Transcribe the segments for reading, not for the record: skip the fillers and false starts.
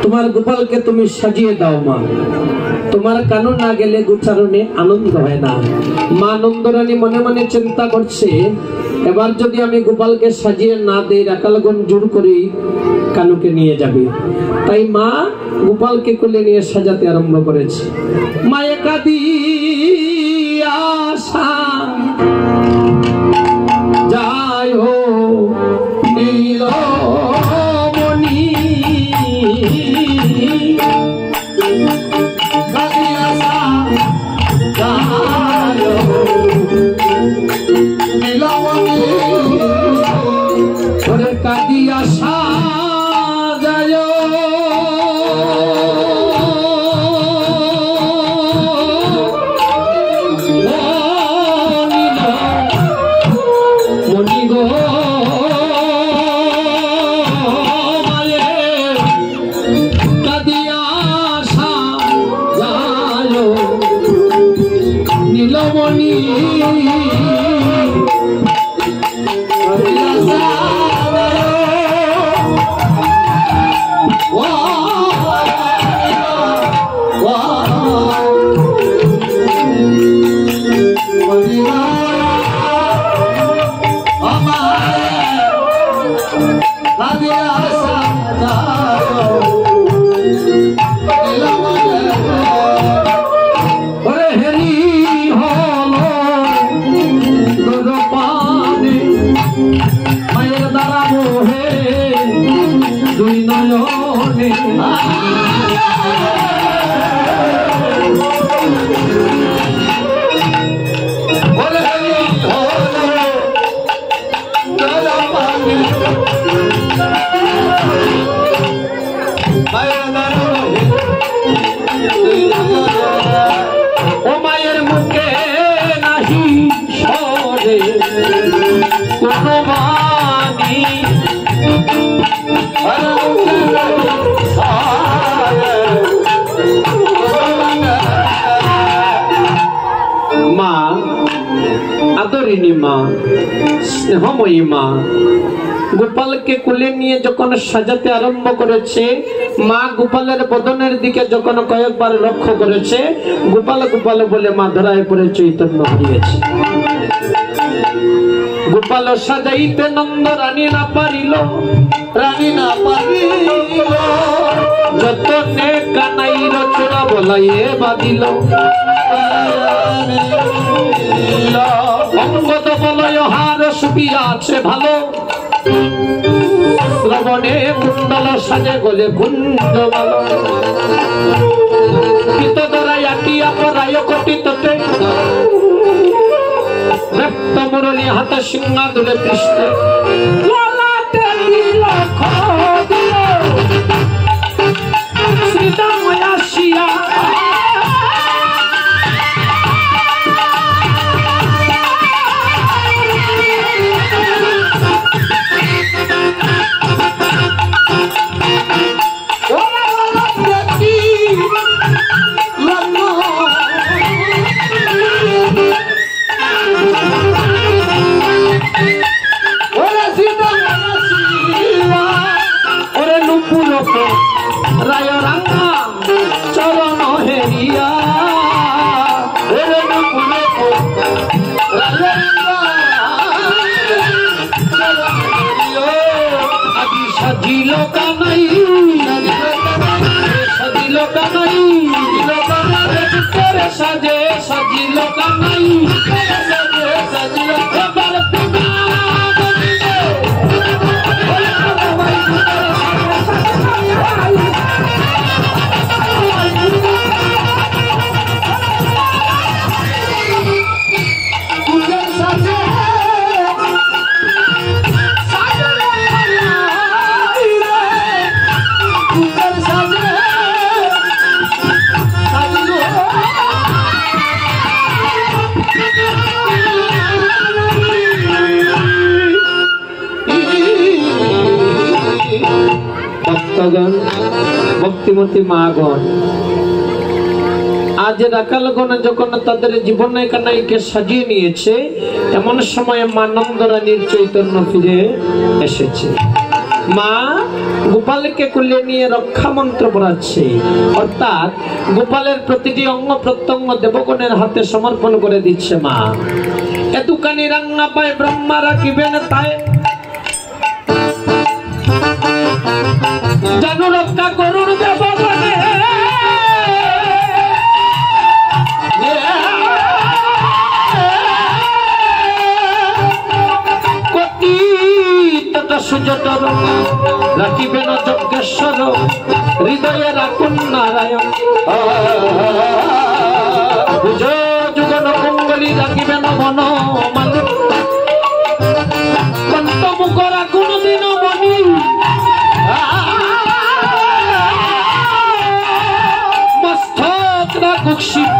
তোমার গোপালকে তুমি সাজিয়ে দাও মা। তোমার কানু না গেলে গোচারণে আনন্দ হয় না। মা নন্দরানী মনে মনে চিন্তা করছে, এবার যদি আমি গোপালকে সাজিয়ে না দেই রাখালগণ জোর করে কানুকে নিয়ে যাবে। তাই মা গোপালকে কোলে নিয়ে সাজাতে আরম্ভ করেছে। মায়ে কাঁদিয়া আশা যায় নীলমণি, কাঁদিয়া সাজায় মণি গো মায়ে কাঁদিয়া সাজায় নীলমণি। ও মায়ের মুখে নাহি সরে কোনো বাণী, মা আদরিনী মা, স্নেহময়ী মা গোপালকে কোলে নিয়ে যখন সাজাতে আরম্ভ করেছে, মা গোপালের বদনের দিকে যখন কয়েকবার লক্ষ্য করেছে, গোপাল গোপাল বলে মা ধরায় পড়ে চৈতন্য হারিয়েছে। গোপাল সাজাইতে নন্দ রানী না পারিল, রানী না পারিল, যতনে কানাইর চোরা বলাইয়ে বাঁধিল। অঙ্গদ বলয় হার সুবিয়া আছে ভালো, শ্রবণে কুণ্ডল সাজে গলে কুঞ্জ ভালো। পিত ধরাই আটিয়া পরায় কটিততে, রক্ত মুরলী হাত সিংহা দুলে পৃষ্ঠে, শ্রীদাময় আসিয়া রায় রাঙ্গা চরণ হেরিয়া, আদি সাজিল কানাই, সাজিল কানাই সাজে, সাজিল কানাই সাজিল ভক্তিমতী মাগণ, আজ রাখালগণ যখন তাদের জীবনে কানাইকে সাজিয়ে নিয়েছে, এমন সময় মা নন্দরানীর চৈতন্য ফিরে এসেছে। মা গোপালকে কুলে নিয়ে রক্ষা মন্ত্র পড়াচ্ছে, অর্থাৎ গোপালের প্রতিটি অঙ্গ প্রত্যঙ্গ দেবগণের হাতে সমর্পণ করে দিচ্ছে মা। এতুকানি রান্না পায় ব্রহ্মা রাখিবেন তাই, জানু রক্ষা করুন দেবগণে, সুজটর রাখিবেন যজ্ঞেশ্বর, হৃদয়ে রাখুন নারায়ণ, যুগন মঙ্গলী রাখিবেন মন মানে, কণ্ঠমুখ রাখুন দিন মণি, মস্তক রাখুক শিব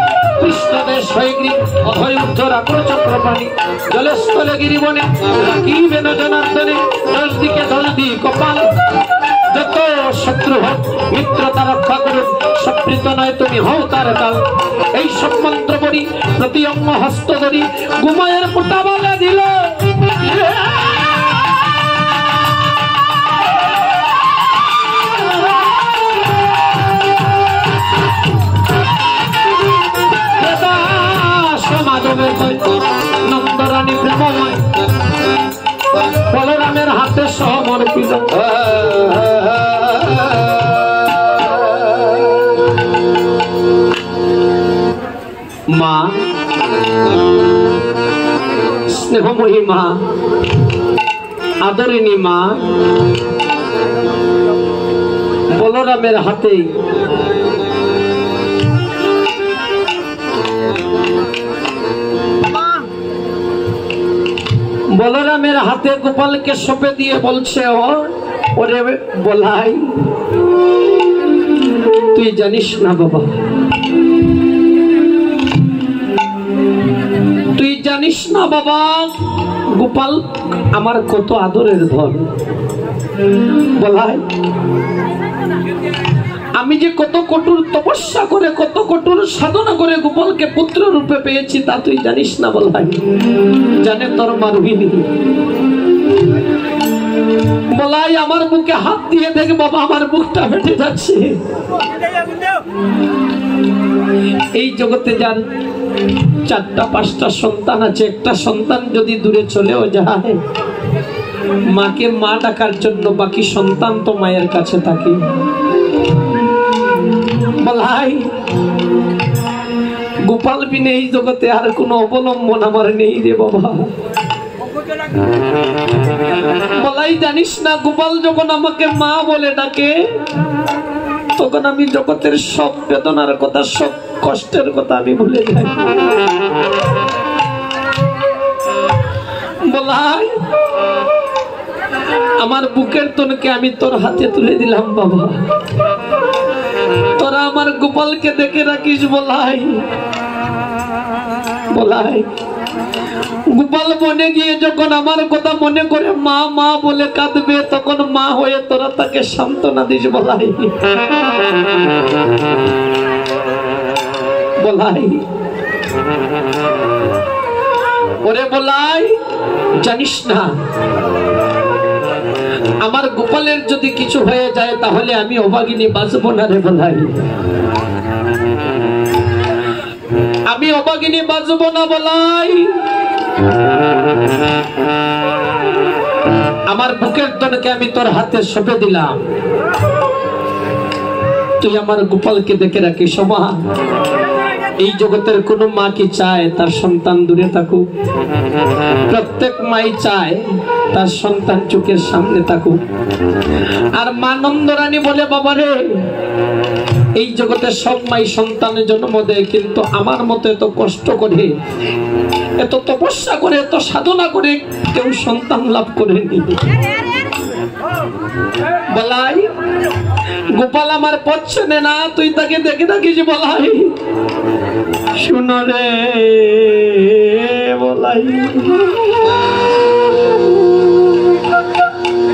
কৃষ্ণদেশ হয়গ্রী, অভয় ঊর্ধ্ব রাখুন চক্রপাণী, জলস্থলে গিরিবনে রাখিবেন জনার্দনে, দশ দিকে দলদি কপাল, যত শত্রু হোক মিত্রতা রক্ষা করুন, সপ্রীত নয় তুমি হও তার কাল। এই সব মন্ত্র পড়ি প্রতি অঙ্গ হস্ত ধরি, গুমায়ের মোটা বলে দিল, নন্দরানী প্রেমময় বলরামের হাতে সমর্পিত। মা স্নেহময়ী মা, আদরিণী মা, বলরামের হাতে বলরামের হাতে গোপালকে সঁপে দিয়ে বলছে, ওরে বলাই তুই জানিস না বাবা, তুই জানিস না বাবা গোপাল আমার কত আদরের ধন। বলাই আমি যে কত কঠোর তপস্যা করে কত কঠোর সাধনা করে গোপালকে পুত্র রূপে পেয়েছি তা তুই জানিস না। বলাই জানে তোর মা রোহিণী। বলাই আমার বুকে হাত দিয়ে দেখ বাবা, আমার বুকটা ফেটে যাচ্ছে। এই জগতে যার 4-5টা সন্তান আছে, একটা সন্তান যদি দূরে চলেও যায়, মাকে মা ডাকার জন্য বাকি সন্তান তো মায়ের কাছে থাকে। বলাই গোপাল বিনে এই জগতে আর কোনো অবলম্বন আমার নেই রে বাবা। বলাই জানিস না গোপাল যখন আমাকে মা বলে ডাকে তখন আমি জগতের সব বেদনার কথা, সব কষ্টের কথা আমি ভুলে যাই। বলাই আমার বুকের তনকে আমি তোর হাতে তুলে দিলাম বাবা, তোরা আমার গোপালকে দেখে রাখিস। বলাই বলাই গোপাল মনে গিয়ে যখন আমার কথা মনে করে মা মা বলে কাঁদবে, তখন মা হয়ে তোরা তাকে সান্ত্বনা দিস। বলাই বলাই ওরে বলাই জানিস না আমার গোপালের যদি কিছু হয়ে যায় তাহলে আমি অভাগিনী বাঁচবো না রে। বলাই আমি অভাগিনী বাঁচবো না। বলাই আমার বুকের তনকে আমি তোর হাতে সঁপে দিলাম, তুই আমার গোপালকে দেখে রাখিস। মা এই জগতের কোন মা কি চায় তার সন্তান দূরে থাকুক? প্রত্যেক মাই চায় তার সন্তান চোখের সামনে থাকুক। আর মা নন্দরানী বলে বাবারে এই জগতের সব মাই সন্তানের জন্ম দেয়, কিন্তু আমার মতো এত কষ্ট করে, এত তপস্যা করে, এত সাধনা করে কেউ সন্তান লাভ করেনি। বলাই গোপাল আমার পছন্দ না, তুই তাকে দেখে থাকিস। বলাই শুনো রে বলাই,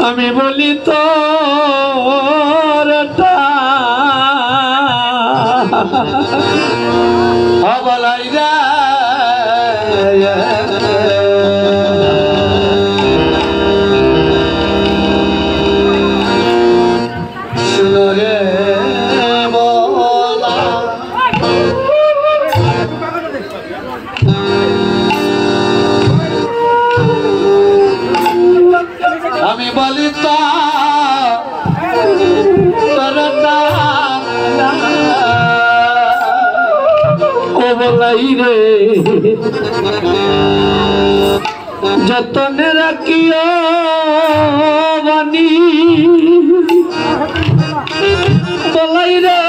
আমি বলি তো বলাই রে ও বলাই রে যতনে রাখিও বাণী বলাই রে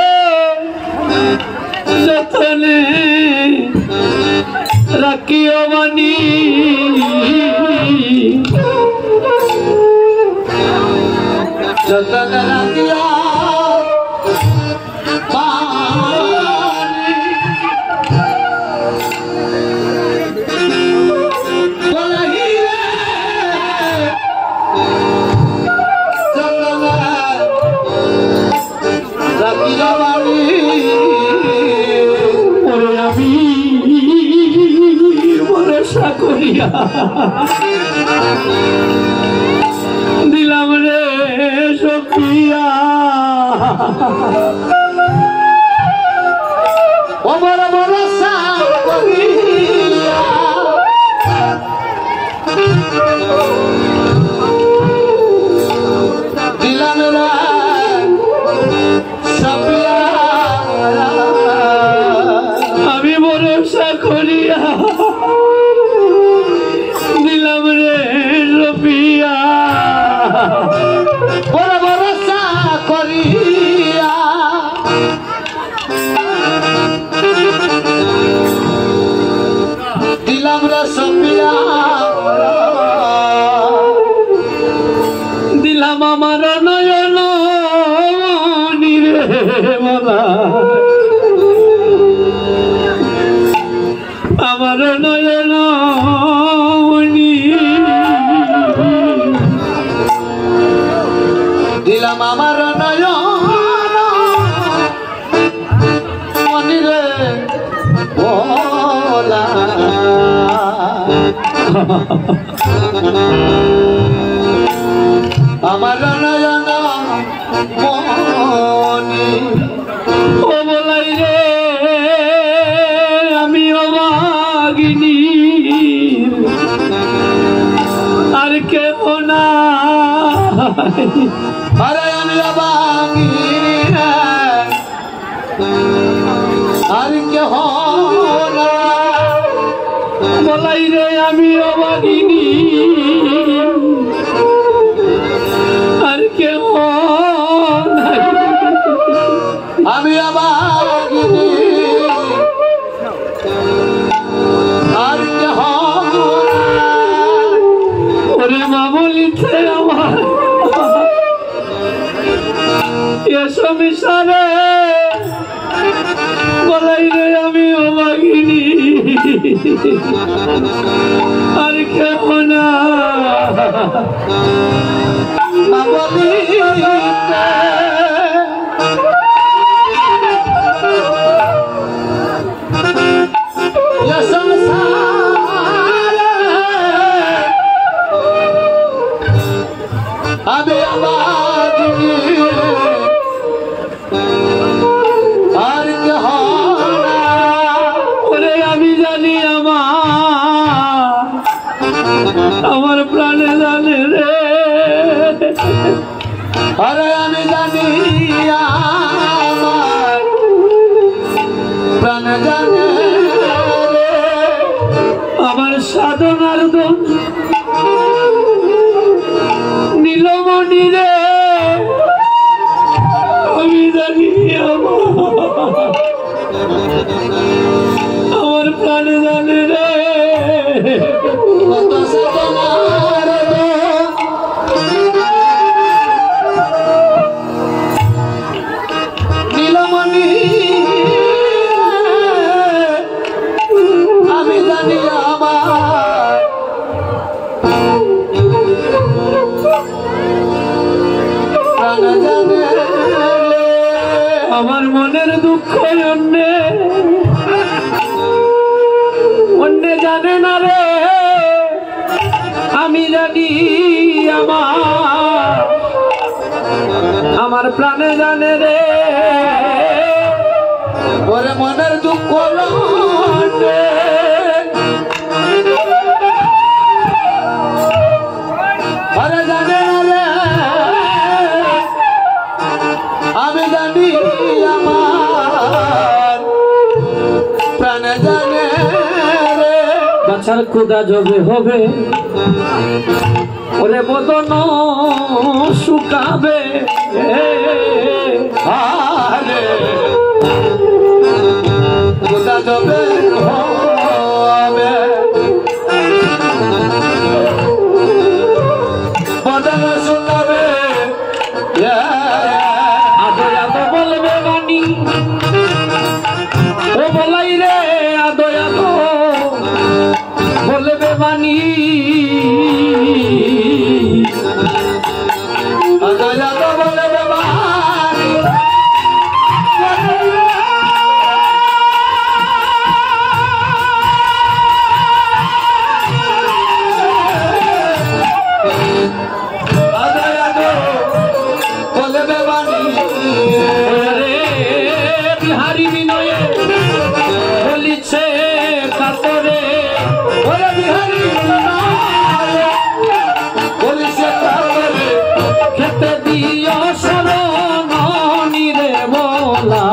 যতনে রাখিও বাণী যতনে রাখিও দিলাম রে সখিয়া আমার ভরসা করিয়া দিলাম রে সখিয়া আমি ভরসা করিয়া দিলাম রে রবিয়া বড় ভরসা করিয়া দিলাম রে সপিয়া দিলাম আমার নয়ন রে বলা আমার নয়ন দিলাম আমার নয়ন মনিরে ভোলা আমার নয়ন মনি ও বলাই রে আমি অবাগিনী আর কেউ না আরে আমি অবাগি আর কেহ না বলাই রে আমি অবাগিনী আর কেউ নাই আমি অবাগিনী আর কেহ না ওরে মা বলিছে আমার এসো মিশারে বলাই রে আমি অবাগিনী আর কেউ না আমি অবাগিনী আর কেহ না ওরে আমি জানি আমার প্রাণে জানে রে আরে আমি জানি আমার প্রাণ জানে আমার সাধনার দোষ নীলমণি রে আমি জানি আমার প্রাণে জানে রে কত সাধনার নীলমণি আমি জানি আমার প্রাণ জানে আমার মনের দুঃখ অন্যে জানে না রে আমি জানি আমার প্রাণে জানে রে ওরে মনের দুঃখ আরে জানে রে আমি জানি আমার প্রাণে জানে রে বাছার ক্ষুদা জবে হবে ওরে বদন শুকাবে আরে কোথা যাবে হবে বদন শুকাবে আদো আদো বলবে বাণী ও বলাই রে আদো আদো বলবে বাণী আদো বলবে বাণী বিহারি বিনয়ে বলিছে কাতরে ওরে বিহারি বলিছে কাতরে খেতে দিও শরণ রে বলা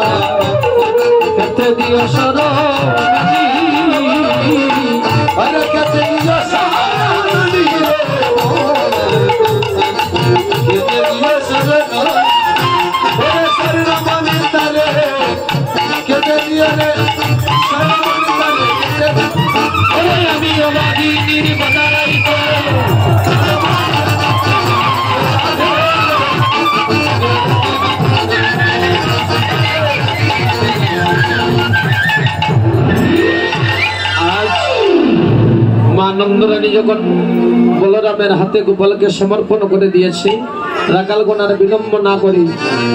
খেতে দিও শরণ ওরে খেতে দিও শরণ রে খেতে দিও শরণ ওরে শরণ মনে তারে খেতে দিও রে শরণ মনে তারে ওরে আমি অবাগি নির্বদারাই মা নন্দরানী যখন বলরামের হাতে গোপালকে সমর্পণ করে দিয়েছে রাকাল গোনার বিলম্ব না করি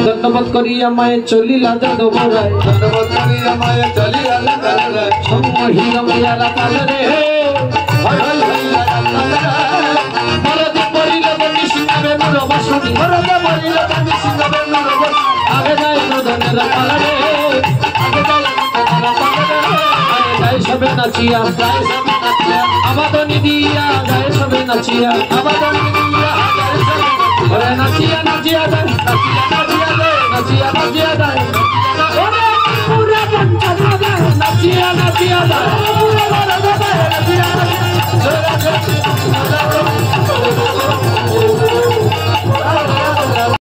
দণ্ডবোধ করি আমায় চলিলা যাদবরায় ধন্যবাদ করি আমায় চলি আল্লাহ তাআলা সম্মোহিত মিয়া রাকাল রে হাই হাই হাই মরদ পরিলে বনি সিংহে নর বাসুনি মরদে মরিলে তুমি সিংহে নরবত আগে যায় নদনের রাকাল রে আগে যায় নদনের রাকাল রে আগে যায় সবে নাচিয়া যায় সবে নাচিয়া আবাদনি দিয়া যায় সবে নাচিয়া আবাদন দিয়া হাজার সবে ওরে নাচিয়া নাচিয়া যায় নাচিয়া নাচিয়া যায় নাচিয়া নাচিয়া যায় ওরে পুরা বঞ্চনা যায় নাচিয়া নাচিয়া যায় পুরা বঞ্চনা যায় নাচিয়া নাচিয়া যায়